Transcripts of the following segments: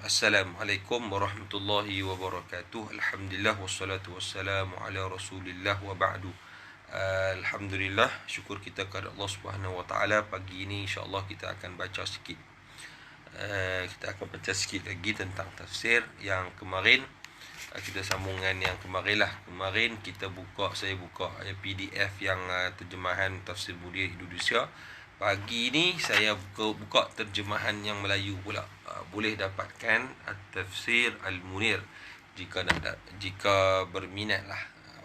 Assalamualaikum warahmatullahi wabarakatuh. Alhamdulillah wassalatu wassalamu ala Rasulillah wa ba'du. Alhamdulillah, syukur kita kepada Allah Subhanahu wa taala. Pagi ini insya-Allah kita akan baca sikit. Kita akan baca sikit lagi tentang tafsir yang kemarin. Kita sambungan yang kemarin lah. Kemarin saya buka PDF yang terjemahan tafsir Munir Indonesia. Pagi ni saya buka terjemahan yang Melayu pula. Boleh dapatkan Tafsir Al-Munir jika berminat lah,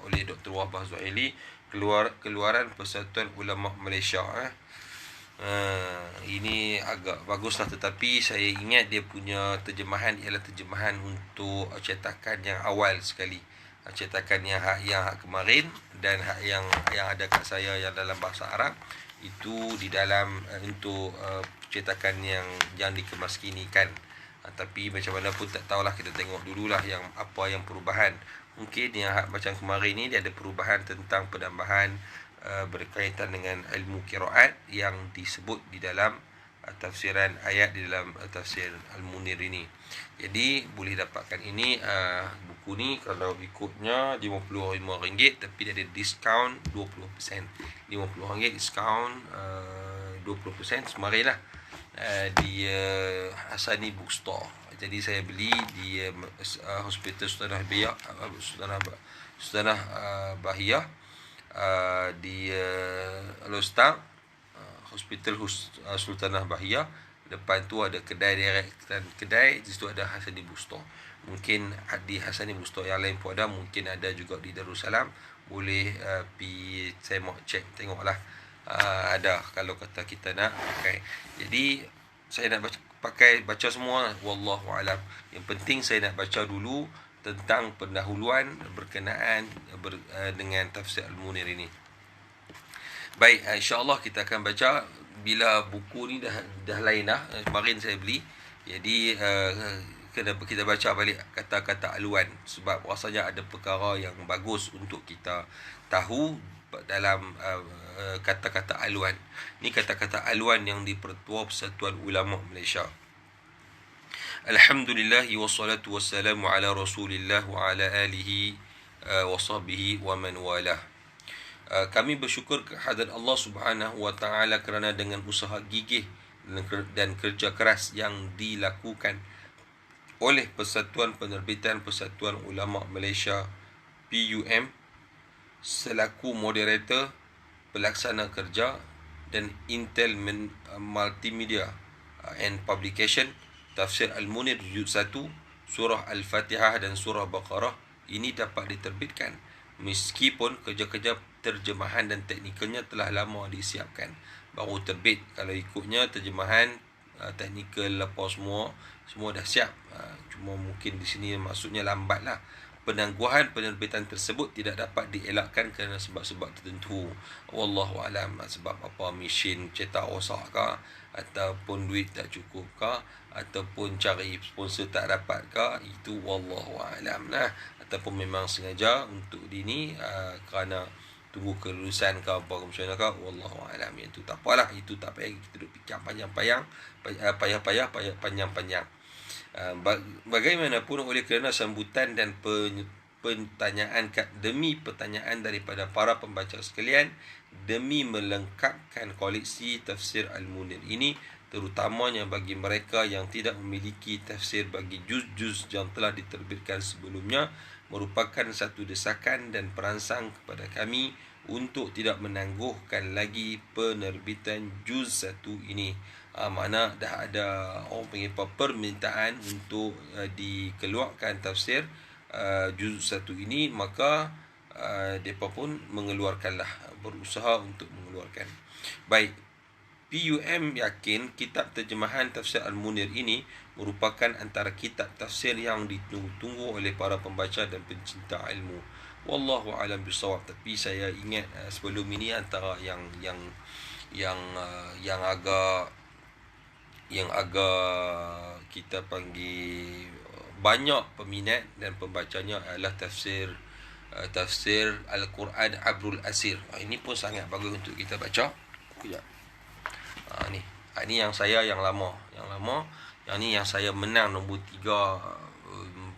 oleh Dr. Wahbah Zuhaili, keluaran Persatuan Ulama Malaysia. Ini agak baguslah, tetapi saya ingat dia punya terjemahan ialah terjemahan untuk cetakan yang awal sekali. Cetakan yang hak kemarin dan hak yang ada kat saya yang dalam bahasa Arab itu di dalam untuk cetakan yang dikemaskinikan. Tapi macam mana pun tak tahulah, kita tengok dululah yang apa yang perubahan. Mungkin yang macam kemarin ni dia ada perubahan tentang penambahan berkaitan dengan ilmu qiraat yang disebut di dalam tafsiran ayat di dalam tafsir Al-Munir ini. Jadi boleh dapatkan ini buku ni kalau ikutnya RM55, tapi dia ada diskaun 20%. RM50 diskaun 20% semarilah di Hasani Bookstore. Jadi saya beli di Hospital Sultanah Bahiyah di Lostar Hospital Sultanah Bahiyah. Depan tu ada kedai direct, dan kedai di situ ada Hasani Bookstore. Mungkin di Hasani Bookstore yang lain pun ada, mungkin ada juga di Darussalam. Boleh pergi, saya mau cek tengoklah. Ada kalau kata kita nak pakai. Jadi saya nak baca semua, wallahu alam. Yang penting saya nak baca dulu tentang pendahuluan berkenaan dengan tafsir Al-Munir ini. Baik, insya-Allah kita akan baca. Bila buku ni dah lain dah, kemarin saya beli. Jadi kena kita baca balik kata-kata aluan, sebab rasanya ada perkara yang bagus untuk kita tahu dalam kata-kata aluan. Ni kata-kata aluan yang dipertua Persatuan Ulama Malaysia. Alhamdulillah wassalatu wassalamu ala Rasulillah wa ala alihi wa sahbihi wa man walah. Kami bersyukur kehadirat Allah Subhanahu wa taala kerana dengan usaha gigih dan kerja keras yang dilakukan oleh Persatuan Penerbitan Persatuan Ulama Malaysia PUM selaku moderator, pelaksana kerja, dan Intel Multimedia and Publication, Tafsir Al-Munir Juz 1, Surah Al-Fatihah dan Surah Baqarah ini dapat diterbitkan meskipun kerja-kerja terjemahan dan teknikalnya telah lama disiapkan. Baru terbit. Kalau ikutnya terjemahan, teknikal lepas semua dah siap. Cuma mungkin di sini maksudnya lambatlah. Penangguhan penerbitan tersebut tidak dapat dielakkan kerana sebab-sebab tertentu. Wallahu alam, sebab apa, mesin cetak rosak ke, ataupun duit tak cukup ke, ataupun cari sponsor tak dapat ke, itu wallahu alam lah. Ataupun memang sengaja untuk dini kerana tunggu kelulusan ke apa macam mana ke, wallahu alam. Itu tak apalah, itu tak payah kita duk fikir panjang-panjang. Bagaimanapun, oleh kerana sambutan dan pertanyaan daripada para pembaca sekalian, demi melengkapkan koleksi tafsir Al-Munir ini, terutamanya bagi mereka yang tidak memiliki tafsir bagi juz-juz yang telah diterbitkan sebelumnya, merupakan satu desakan dan perangsang kepada kami untuk tidak menangguhkan lagi penerbitan juz 1 ini. Mana dah ada orang panggil permintaan untuk dikeluarkan tafsir juz 1 ini, maka mereka pun berusaha untuk mengeluarkan. Baik, PUM yakin kitab terjemahan tafsir Al-Munir ini merupakan antara kitab tafsir yang ditunggu-tunggu oleh para pembaca dan pencinta ilmu. Wallahu alam bisawab. Tapi saya ingat sebelum ini antara yang agak kita panggil banyak peminat dan pembacanya adalah tafsir Al-Quran Abrul Asir. Ini pun sangat bagus untuk kita baca. Ni yang saya yang lama. Yang ni yang saya menang nombor 3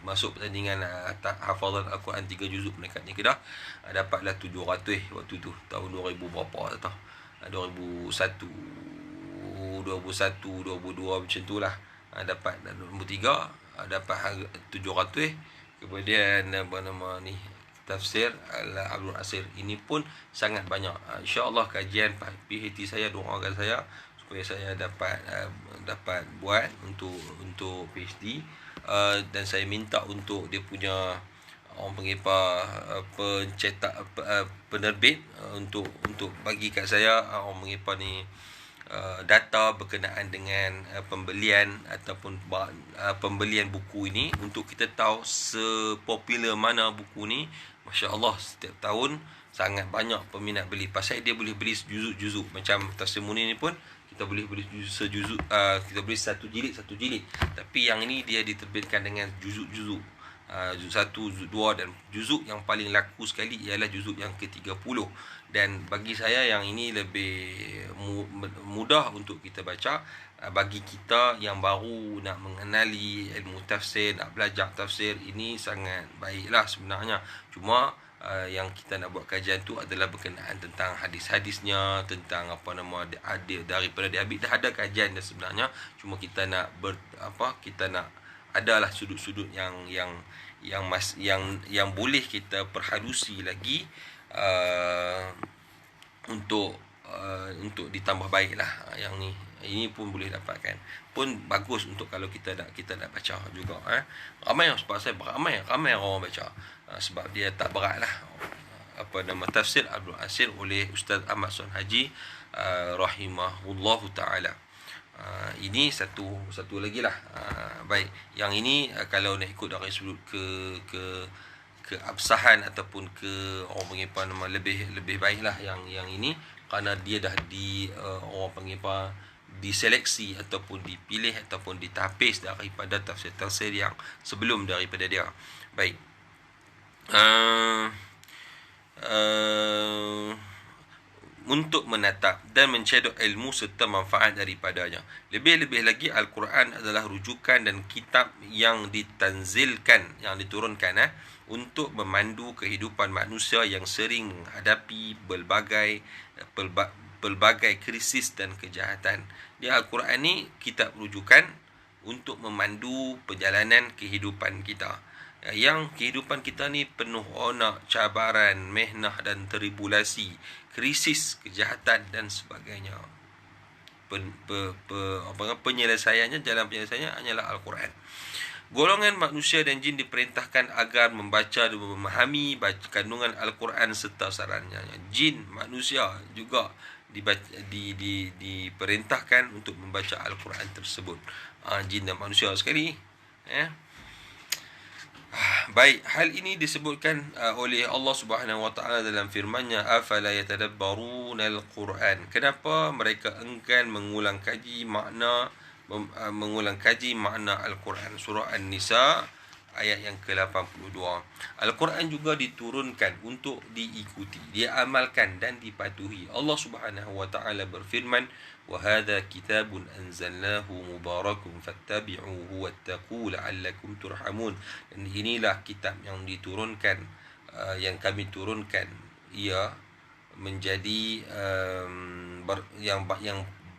masuk pertandingan hafazan Al-Quran 3 juzuk dekat ni Kedah. Dapatlah 700 waktu tu, tahun 2000 berapa tak tahu. 2001, 2002 macam tu lah. Dapat nombor 3, dapat 700. Kemudian apa nama ni, tafsir Al-Abdul Asir. Ini pun sangat banyak. InsyaAllah kajian PhD saya, doakan saya supaya saya dapat buat untuk PhD. Dan saya minta untuk dia punya orang panggil apa, pencetak penerbit untuk bagi kat saya orang panggil apa ni, data berkenaan dengan pembelian ataupun pembelian buku ini, untuk kita tahu sepopular mana buku ni. Masya Allah, setiap tahun sangat banyak peminat beli. Pasal dia boleh beli juzuk-juzuk. Macam Tafsir Munir ni pun kita boleh beli sejuzuk, kita beli satu jilid. Tapi yang ini dia diterbitkan dengan juzuk-juzuk. Juzuk 1, juzuk 2, dan juzuk yang paling laku sekali ialah juzuk yang ke-30. Dan bagi saya yang ini lebih mudah untuk kita baca. Bagi kita yang baru nak mengenali ilmu tafsir, nak belajar tafsir, ini sangat baiklah sebenarnya. Cuma yang kita nak buat kajian tu adalah berkenaan tentang hadis-hadisnya, tentang apa nama daripada diambil dah ada kajian dah sebenarnya. Cuma kita nak kita nak adalah sudut-sudut yang boleh kita perhalusi lagi untuk ditambah baiklah. Yang ni, ini pun boleh dapatkan, pun bagus untuk kalau kita nak baca juga. Ramai orang baca, sebab dia tak berat lah. Apa nama, Tafsir Abdul Asir oleh Ustaz Ahmad Son Haji rahimahullahu ta'ala. Ini satu lagi lah. Baik, yang ini kalau nak ikut dari sudut keabsahan ataupun ke orang panggil apa nama, lebih baiklah yang ini, kerana dia dah orang panggil apa, diseleksi ataupun dipilih ataupun ditapis daripada tafsir-tafsir yang sebelum daripada dia. Baik. Untuk menatap dan mencedok ilmu serta manfaat daripadanya. Lebih-lebih lagi, Al-Quran adalah rujukan dan kitab yang ditanzilkan, yang diturunkan untuk memandu kehidupan manusia yang sering menghadapi pelbagai krisis dan kejahatan. Di Al-Quran ni kitab rujukan untuk memandu perjalanan kehidupan kita. Yang kehidupan kita ni penuh cabaran, mehnah dan tribulasi, krisis, kejahatan dan sebagainya. Penyelesaiannya, jalan penyelesaiannya hanyalah Al-Quran. Golongan manusia dan jin diperintahkan agar membaca dan memahami kandungan Al-Quran serta sarannya. Jin, manusia juga diperintahkan untuk membaca Al-Quran tersebut. Jin dan manusia sekali. Baik, hal ini disebutkan oleh Allah Subhanahu Wa Taala dalam firman-Nya, afala yatadabbaruna al-Quran. Kenapa mereka enggan mengulang kaji makna Al-Quran? Surah An-Nisa ayat yang ke-82. Al-Quran juga diturunkan untuk diikuti, diamalkan dan dipatuhi. Allah Subhanahu Wa Taala berfirman, وَهَذَا كِتَابٌ أَنزَلْنَاهُ مُبَارَكٌ فَاتَّبِعُوهُ وَاتَّقُوا لَعَلَّكُمْ تُرْحَمُونَ. Dan inilah kitab yang diturunkan, yang kami turunkan, ia menjadi yang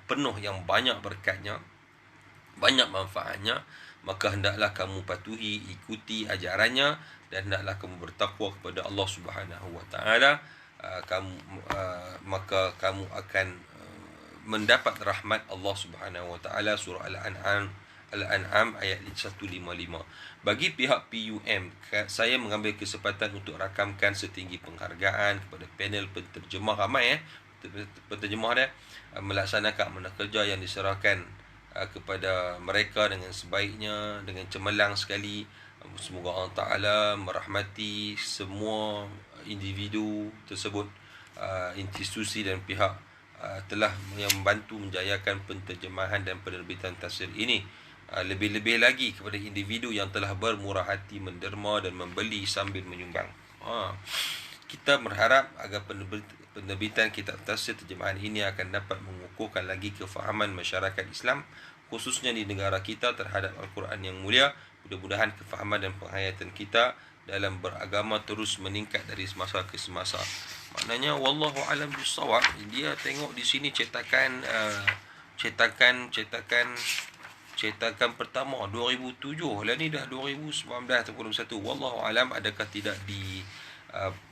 penuh, yang banyak berkatnya, banyak manfaatnya. Maka hendaklah kamu patuhi, ikuti ajarannya, dan hendaklah kamu bertakwa kepada Allah Subhanahu Wa Taala. Maka kamu akan mendapat rahmat Allah Subhanahu Wa Taala. Surah Al-An'am ayat 155. Bagi pihak PUM, saya mengambil kesempatan untuk rakamkan setinggi penghargaan kepada panel penterjemah ramai penterjemah dia melaksanakan amanah kerja yang diserahkan kepada mereka dengan sebaiknya, dengan cemerlang sekali. Semoga Allah Ta'ala merahmati semua individu tersebut, institusi dan pihak telah membantu menjayakan penterjemahan dan penerbitan tafsir ini. Lebih-lebih lagi kepada individu yang telah bermurah hati menderma dan membeli sambil menyumbang. Kita berharap agar penerbitan kitab tafsir terjemahan ini akan dapat mengukuhkan lagi kefahaman masyarakat Islam khususnya di negara kita terhadap Al-Quran yang mulia. Mudah-mudahan kefahaman dan penghayatan kita dalam beragama terus meningkat dari semasa ke semasa. Maknanya wallahu alam bisawab. Dia tengok di sini cetakan pertama 2007, lah ni dah 2019 ataupun 2021. Wallahu alam, adakah tidak di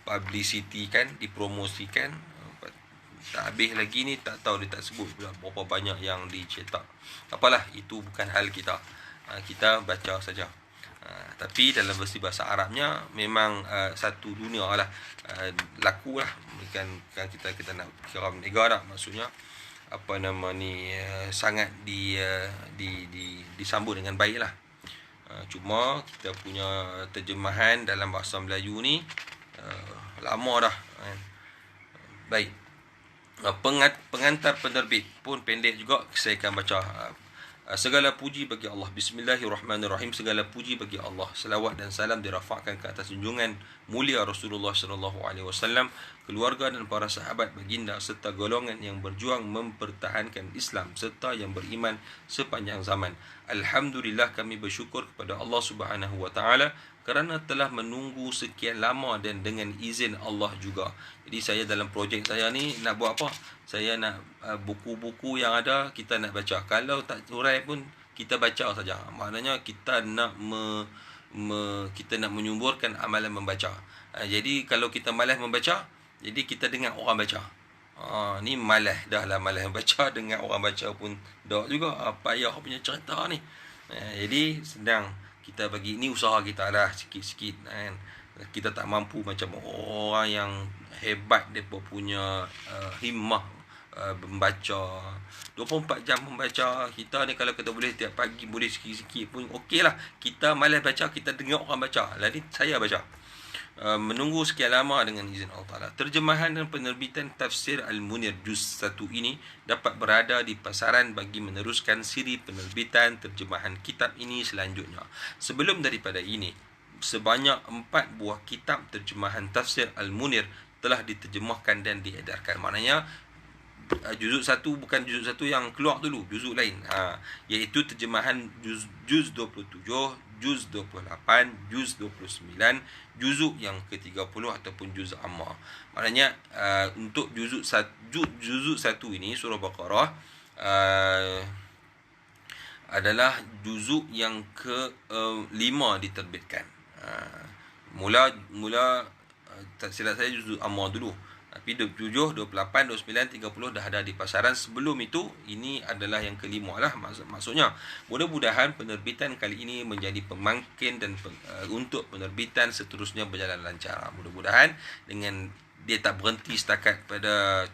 publicity kan, dipromosikan. Tak habis lagi ni, tak tahu dia tak sebut pula berapa banyak yang dicetak. Apalah, itu bukan hal kita. Kita baca saja. Tapi dalam versi bahasa Arabnya memang satu dunia lah, laku lah. Bukan kita nak kira negara, maksudnya apa nama ni, sangat disambut dengan baik lah. Cuma kita punya terjemahan dalam bahasa Melayu ni lama dah kan. Baik, pengantar penerbit pun pendek juga, saya akan baca. Segala puji bagi Allah. Bismillahirrahmanirrahim. Segala puji bagi Allah. Selawat dan salam dirafakkan ke atas junjungan mulia Rasulullah SAW, keluarga dan para sahabat baginda, serta golongan yang berjuang mempertahankan Islam serta yang beriman sepanjang zaman. Alhamdulillah, kami bersyukur kepada Allah Subhanahu Wa Taala kerana telah menunggu sekian lama dan dengan izin Allah juga. Jadi saya dalam projek saya ni nak buat apa? Saya nak buku-buku yang ada kita nak baca. Kalau tak hurai pun kita baca saja. Maknanya kita nak kita nak menyuburkan amalan membaca. Jadi kalau kita malas membaca, jadi kita dengar orang baca. Ni malas dah lah, malas membaca, dengar orang baca pun dah juga. Payah punya cerita ni. Jadi sedang kita bagi, ni usaha kita lah sikit-sikit kan. Kita tak mampu macam orang yang hebat, mereka punya himmah membaca 24 jam membaca. Kita ni kalau kita boleh tiap pagi boleh sikit-sikit pun okey lah. Kita malas baca, kita dengar orang baca. Jadi saya baca. Menunggu sekian lama dengan izin Allah Ta'ala. Terjemahan dan penerbitan Tafsir Al-Munir Juz 1 ini dapat berada di pasaran bagi meneruskan siri penerbitan terjemahan kitab ini selanjutnya. Sebelum daripada ini, sebanyak 4 buah kitab terjemahan Tafsir Al-Munir telah diterjemahkan dan diedarkan. Maknanya juzuk 1 bukan juzuk 1 yang keluar dulu, juzuk lain. Iaitu terjemahan juz 27, juz 28, juz 29, juzuk yang ke-30 ataupun juz amma. Maknanya untuk juzuk 1 ini, surah Baqarah, adalah juzuk yang ke-5 diterbitkan. Mula tak silap saya juzuk amma dulu. Tapi 27, 28, 29, 30 dah ada di pasaran. Sebelum itu, ini adalah yang kelima lah. Maksudnya, mudah-mudahan penerbitan kali ini menjadi pemangkin dan untuk penerbitan seterusnya berjalan lancar. Mudah-mudahan dengan dia tak berhenti setakat pada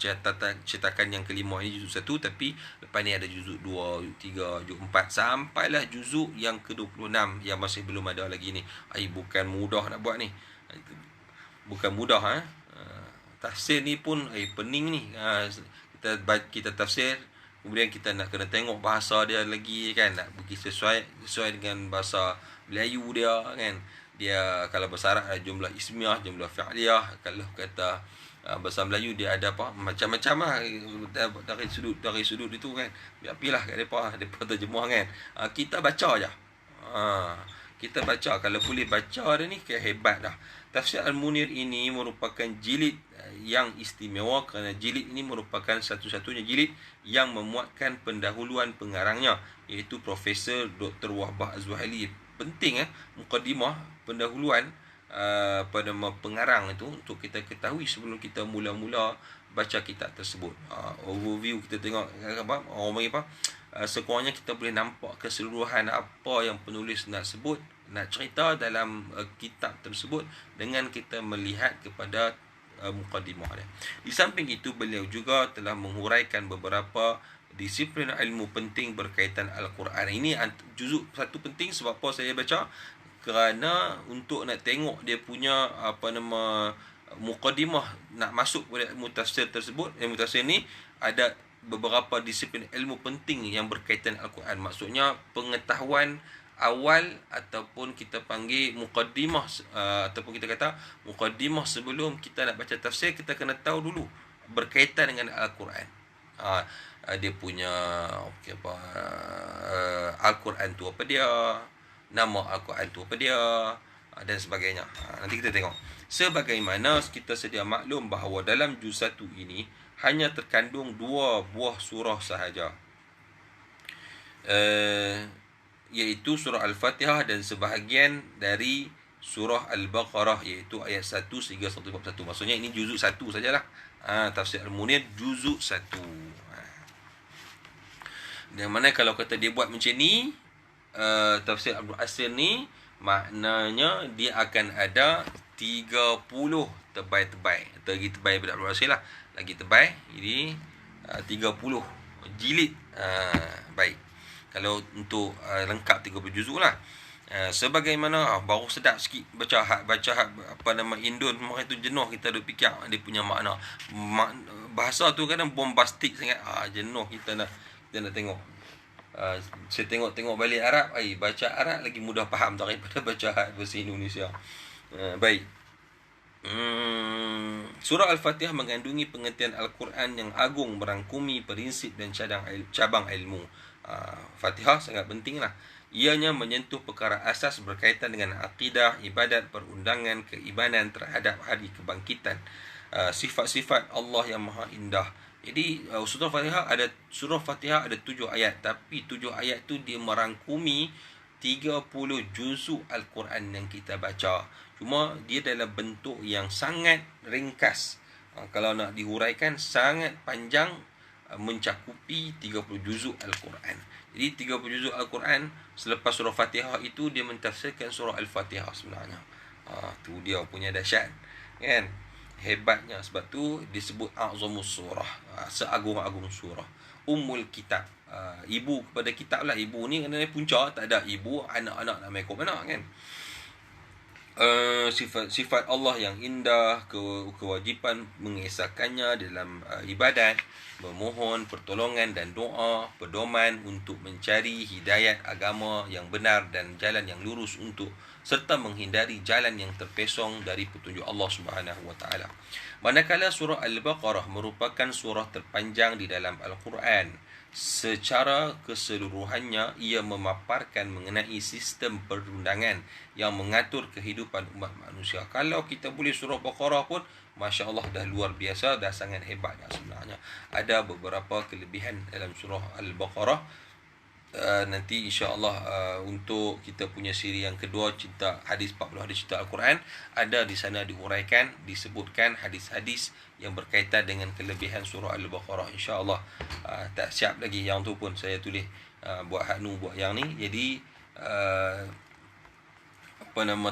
cetakan yang kelima ini, juzuk 1, tapi lepas ni ada juzuk 2, juzuk 3, juzuk 4, sampailah juzuk yang ke-26 yang masih belum ada lagi ni. Bukan mudah nak buat ni. Bukan mudah tafsir ni pun pening ni. Kita tafsir, kemudian kita nak kena tengok bahasa dia lagi kan, nak bagi sesuai dengan bahasa Melayu dia kan. Dia kalau bahasa Arab ada jumlah ismiyah, jumlah fi'liyah. Kalau kata bahasa Melayu dia ada apa, macam-macam lah dari sudut itu kan. Biarlah kat depa terjemah kan. Kita baca aja. Kita baca, kalau boleh baca dia ni hebat dah. Tafsir Al-Munir ini merupakan jilid yang istimewa kerana jilid ini merupakan satu-satunya jilid yang memuatkan pendahuluan pengarangnya, iaitu Profesor Dr. Wahbah Az-Zuhaili. Penting mukadimah, pendahuluan pada pengarang itu untuk kita ketahui sebelum kita mula-mula baca kitab tersebut. Overview kita tengok sekurangnya kita boleh nampak keseluruhan apa yang penulis nak sebut, nak cerita dalam kitab tersebut dengan kita melihat kepada mukadimah dia. Di samping itu, beliau juga telah menghuraikan beberapa disiplin ilmu penting berkaitan Al-Quran. Ini juzuk 1 penting. Sebab apa saya baca? Kerana untuk nak tengok dia punya mukadimah, nak masuk pada ilmu tafsir tersebut. Ilmu tafsir ni ada beberapa disiplin ilmu penting yang berkaitan Al-Quran. Maksudnya pengetahuan awal ataupun kita panggil mukadimah, ataupun kita kata mukadimah sebelum kita nak baca tafsir, kita kena tahu dulu berkaitan dengan Al-Quran. Dia punya Al-Quran tu apa dia, nama Al-Quran tu apa dia, dan sebagainya. Nanti kita tengok. Sebagaimana kita sedia maklum bahawa dalam juz 1 ini hanya terkandung 2 buah surah sahaja, iaitu surah Al-Fatihah dan sebahagian dari surah Al-Baqarah, iaitu ayat 1 sehingga 141. Maksudnya ini juzuk 1 sajalah. Tafsir Al-Munir juzuk 1. Yang mana kalau kata dia buat macam ni, tafsir Abdul Asir ni, maknanya dia akan ada 30 tebal-tebal. Lagi tebal daripada Abdul Asir lah. Lagi tebal. Jadi 30 jilid. Baik. Kalau untuk lengkap 30 juzuk lah. Sebagaimana baru sedap sikit baca apa nama Indon, orang itu jenuh kita duk fikir dia punya makna. Bahasa tu kadang bombastik sangat. Jenuh kita nak tengok. Saya tengok balik Arab, baca Arab lagi mudah faham daripada baca bahasa Indonesia. Baik. Surah Al-Fatihah mengandungi pengertian Al-Quran yang agung, merangkumi prinsip dan cabang ilmu. Fatihah sangat pentinglah. Ianya menyentuh perkara asas berkaitan dengan akidah, ibadat, perundangan, keimanan terhadap hari kebangkitan, sifat-sifat Allah yang maha indah. Jadi surah Fatihah ada 7 ayat, tapi 7 ayat tu dia merangkumi 30 juzuk Al-Quran yang kita baca. Cuma dia dalam bentuk yang sangat ringkas. Kalau nak dihuraikan sangat panjang, mencakupi 30 juzuk Al-Quran. Jadi 30 juzuk Al-Quran selepas surah Fatihah itu dia mentafsirkan surah Al-Fatihah sebenarnya. Tu dia punya dahsyat, kan? Hebatnya. Sebab tu disebut a'zamus surah, seagung-agung surah, ummul kitab, ibu kepada kitab lah. Ibu ni kerana punca, tak ada ibu, anak-anak nak main mana, kan? Sifat Allah yang indah, kewajipan mengesahkannya dalam ibadat, memohon pertolongan dan doa, pedoman untuk mencari hidayat agama yang benar dan jalan yang lurus serta menghindari jalan yang terpesong dari petunjuk Allah Subhanahu wa taala. Manakala surah Al-Baqarah merupakan surah terpanjang di dalam Al-Quran, secara keseluruhannya ia memaparkan mengenai sistem perundangan yang mengatur kehidupan umat manusia. Kalau kita boleh surah Baqarah pun, Masya Allah, dah luar biasa, dah sangat hebat sebenarnya. Ada beberapa kelebihan dalam surah Al-Baqarah. Nanti insya-Allah untuk kita punya siri yang kedua, cinta hadis 40 hadis cinta Al-Quran, ada di sana diuraikan, disebutkan hadis-hadis yang berkaitan dengan kelebihan surah Al-Baqarah. Insya-Allah tak siap lagi yang tu pun saya tulis, buat buat yang ni. Jadi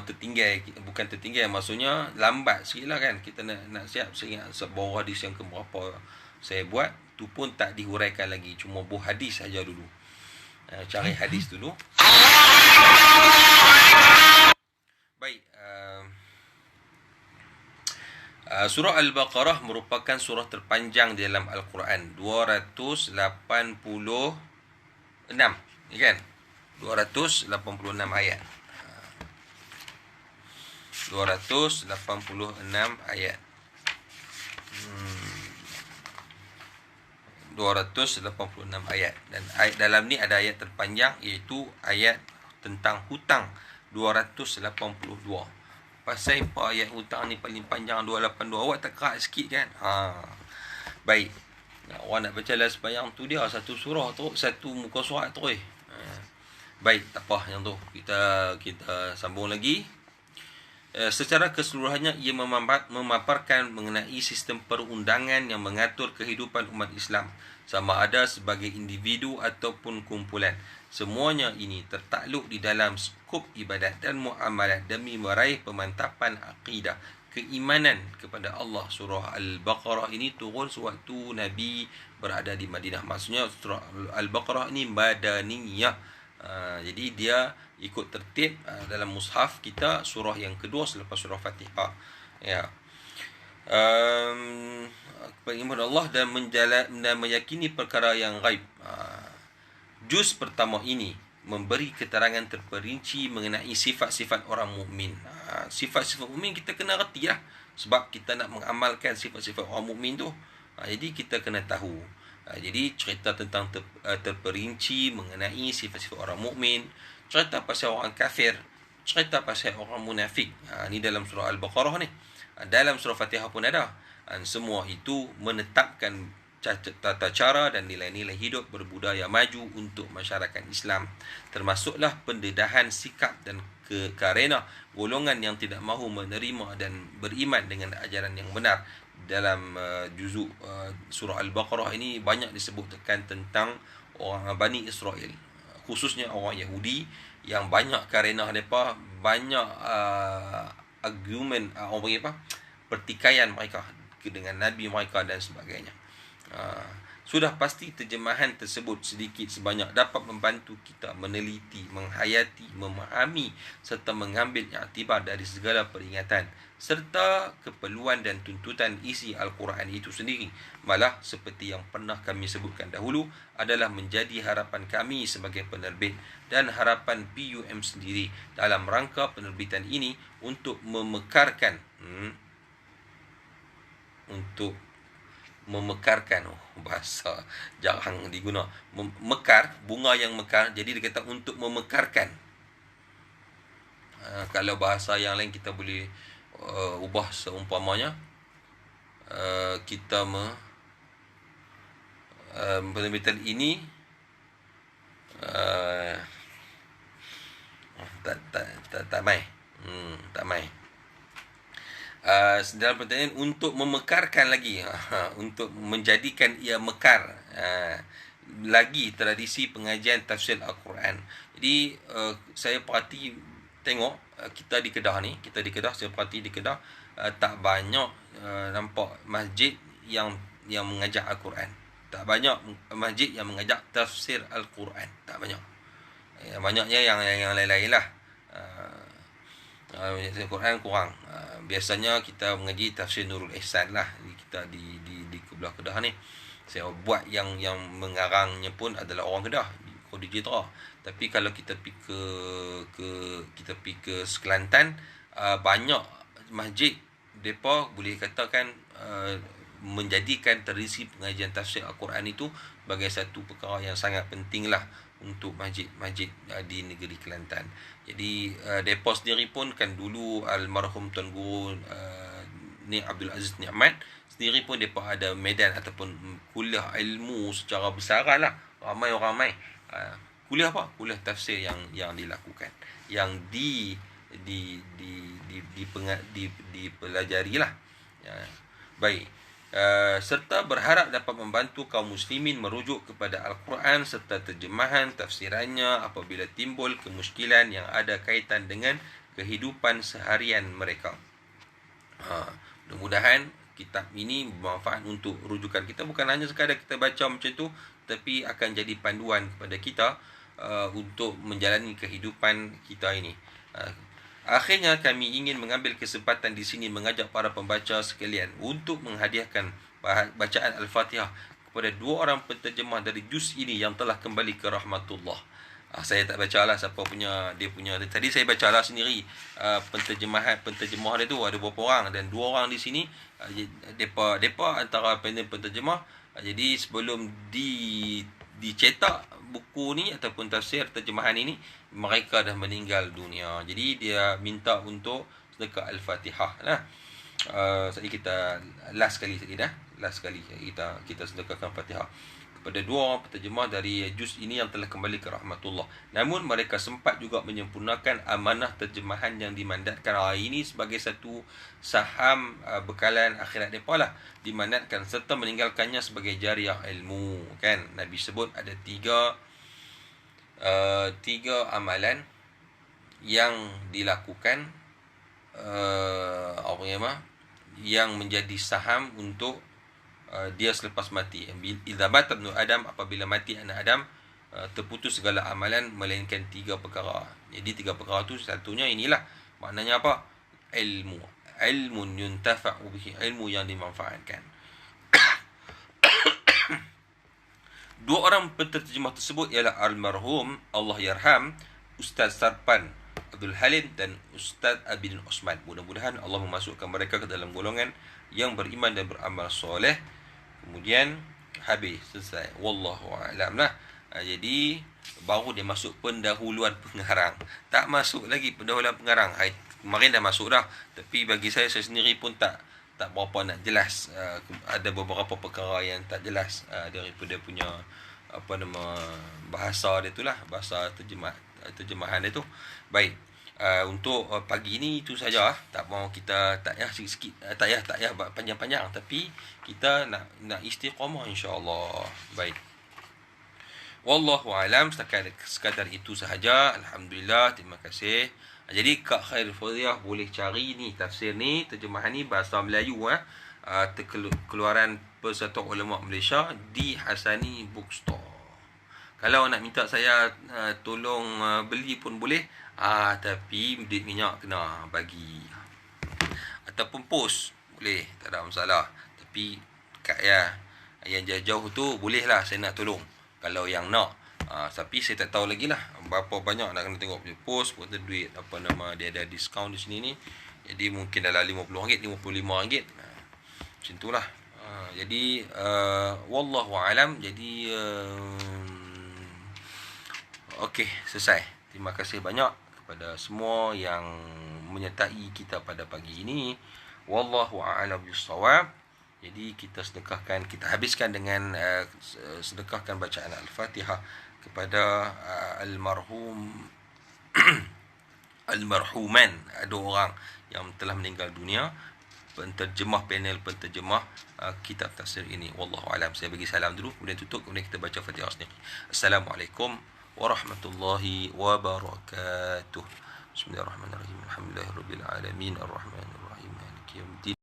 tertinggal, bukan tertinggal, maksudnya lambat sikit lah, kan? Kita nak siap. Saya ingat sebuah hadis yang keberapa saya buat tu pun tak dihuraikan lagi, cuma buah hadis saja dulu. Cari hadis dulu. Baik. Surah Al-Baqarah merupakan surah terpanjang di dalam Al-Quran, 286, kan? 286 ayat. 286 ayat. 286 ayat. Dan ayat dalam ni ada ayat terpanjang, iaitu ayat tentang hutang, 282. Pasal apa ayat hutang ni paling panjang, 282? Awak tak kerak sikit, kan? Baik. Orang nak baca dalam sembahyang tu dia satu surah tu, satu muka surat tu. Baik, tak apa yang tu. Kita sambung lagi. Secara keseluruhannya ia memaparkan mengenai sistem perundangan yang mengatur kehidupan umat Islam, sama ada sebagai individu ataupun kumpulan. Semuanya ini tertakluk di dalam skop ibadat dan muamalah demi meraih pemantapan akidah, keimanan kepada Allah. Surah Al-Baqarah ini turun sewaktu Nabi berada di Madinah. Maksudnya surah Al-Baqarah ini madaniyah. Jadi dia ikut tertib dalam mushaf kita, surah yang kedua selepas surah Fatihah. Ya. Beriman Allah dan meyakini perkara yang gaib. Juz pertama ini memberi keterangan terperinci mengenai sifat-sifat orang mukmin. Sifat-sifat mukmin kita kena reti lah, sebab kita nak mengamalkan sifat-sifat orang mukmin tu. Jadi kita kena tahu. Jadi cerita tentang terperinci mengenai sifat-sifat orang mukmin, cerita pasal orang kafir, cerita pasal orang munafik. Ni dalam surah Al-Baqarah ni. Dalam surah Fatihah pun ada. Semua itu menetapkan tata cara dan nilai-nilai hidup berbudaya maju untuk masyarakat Islam. Termasuklah pendedahan sikap dan kerana golongan yang tidak mahu menerima dan beriman dengan ajaran yang benar. Dalam juzuk surah Al-Baqarah ini banyak disebutkan tentang orang Bani Israel, khususnya orang Yahudi yang banyak karenah mereka banyak argument, orang panggil apa, pertikaian mereka dengan Nabi mereka dan sebagainya. Sudah pasti terjemahan tersebut sedikit sebanyak dapat membantu kita meneliti, menghayati, memahami serta mengambil iktibar dari segala peringatan serta keperluan dan tuntutan isi Al-Quran itu sendiri. Malah seperti yang pernah kami sebutkan dahulu, adalah menjadi harapan kami sebagai penerbit dan harapan PUM sendiri dalam rangka penerbitan ini untuk memekarkan memekarkan, bahasa jarang diguna, mekar, bunga yang mekar. Jadi dia kata untuk memekarkan. Kalau bahasa yang lain kita boleh ubah seumpamanya kita penerbitan ini tak mai. Dalam pertanyaan untuk memekarkan lagi, untuk menjadikan ia mekar lagi tradisi pengajian tafsir Al-Quran. Jadi saya tengok kita di Kedah, saya perhati di Kedah tak banyak nampak masjid yang mengajar Al-Quran. Tak banyak masjid yang mengajar tafsir Al-Quran, tak banyak. Banyaknya yang lain-lain lah. Al-Quran kurang. Biasanya kita mengaji tafsir Nurul Ihsan lah. Kita di Kebelah Kedah ni. Saya buat yang mengarangnya pun adalah orang Kedah, Khadijah Tra. Tapi kalau kita pergi ke Kelantan, banyak masjid depa boleh katakan menjadikan tradisi pengajian tafsir Al-Quran itu sebagai satu perkara yang sangat penting lah untuk masjid-masjid di negeri Kelantan. Jadi depa sendiri pun kan dulu almarhum Tuan Guru ni Abdul Aziz Ni'mat sendiri pun depa ada medan ataupun kuliah ilmu secara besaran lah. Ramai kuliah apa? Kuliah tafsir yang dilakukan, yang dipelajari lah. Baik. Serta berharap dapat membantu kaum muslimin merujuk kepada Al-Quran serta terjemahan tafsirannya apabila timbul kemusykilan yang ada kaitan dengan kehidupan seharian mereka. Mudah-mudahan kitab ini bermanfaat untuk rujukan kita. Bukan hanya sekadar kita baca macam tu, tapi akan jadi panduan kepada kita untuk menjalani kehidupan kita ini. Akhirnya kami ingin mengambil kesempatan di sini mengajak para pembaca sekalian untuk menghadiahkan bacaan Al-Fatihah kepada dua orang penterjemah dari juz ini yang telah kembali ke rahmatullah. Saya tak bacalah siapa punya dia punya. Tadi saya bacalah sendiri penterjemah dia tu ada berapa orang, dan dua orang di sini depa antara panel penterjemah. Jadi sebelum dicetak buku ni ataupun tafsir terjemahan ini, mereka dah meninggal dunia. Jadi dia minta untuk sedekah Al-Fatihah lah. Jadi kita last kali kita sedekahkan Fatihah kepada dua orang penterjemah dari juz ini yang telah kembali ke rahmatullah. Namun mereka sempat juga menyempurnakan amanah terjemahan yang dimandatkan. Ini sebagai satu saham bekalan akhirat mereka lah, dimandatkan serta meninggalkannya sebagai jariah ilmu. Kan Nabi sebut ada tiga amalan yang dilakukan yang menjadi saham untuk dia selepas mati. Idza mata ibnu Adam, apabila mati anak Adam, terputus segala amalan melainkan tiga perkara. Jadi tiga perkara tu satunya inilah. Maknanya apa? Ilmun yuntafa'u bihi, ilmu yang dimanfaatkan. Dua orang penterjemah tersebut ialah almarhum Allah yarham Ustaz Sarpan Abdul Halim dan Ustaz Abidin Osman. Mudah-mudahan Allah memasukkan mereka ke dalam golongan yang beriman dan beramal soleh. Kemudian Habis, selesai. Wallahu a'lam lah. Jadi baru dia masuk pendahuluan pengarang. Tak masuk lagi pendahuluan pengarang. Kemarin dah masuk dah. Tapi bagi saya sendiri pun tak berapa nak jelas. Ada beberapa perkara yang tak jelas daripada punya bahasa dia tu lah, bahasa terjemahan dia tu. Baik. Untuk pagi ni itu saja. Tak mau kita tak payah sikit-sikit, tak payah panjang-panjang, tapi kita nak istiqamah insya-Allah. Baik. Wallahu alam, sekadar itu sahaja. Alhamdulillah, terima kasih. Jadi Kak Khairul Fadhiyah boleh cari ni tafsir ni, terjemahan ni bahasa Melayu keluaran Persatuan Ulama Malaysia di Hasani Bookstore. Kalau nak minta saya tolong beli pun boleh, tapi duit minyak kena bagi, ataupun post boleh, tak ada masalah. Tapi kat yang jauh tu boleh lah saya nak tolong kalau yang nak. Tapi saya tak tahu lagi lah berapa banyak nak kena tengok punya post, pun duit dia ada diskaun di sini ni. Jadi mungkin dalam RM50, RM55, macam tu lah. Jadi wallahu alam. Jadi okey, selesai. Terima kasih banyak kepada semua yang menyertai kita pada pagi ini. Wallahu a'lam bissawab. Jadi kita habiskan dengan sedekahkan bacaan Al-Fatihah kepada almarhuman, ada orang yang telah meninggal dunia, panel penterjemah kitab tafsir ini. Wallahu a'lam. Saya bagi salam dulu, kemudian tutup, kemudian kita baca Fatihah sendiri. Assalamualaikum warahmatullahi wabarakatuh. Bismillahirrahmanirrahim. Alhamdulillahirabbil alamin, arrahmanirrahim, maliki yaumiddin.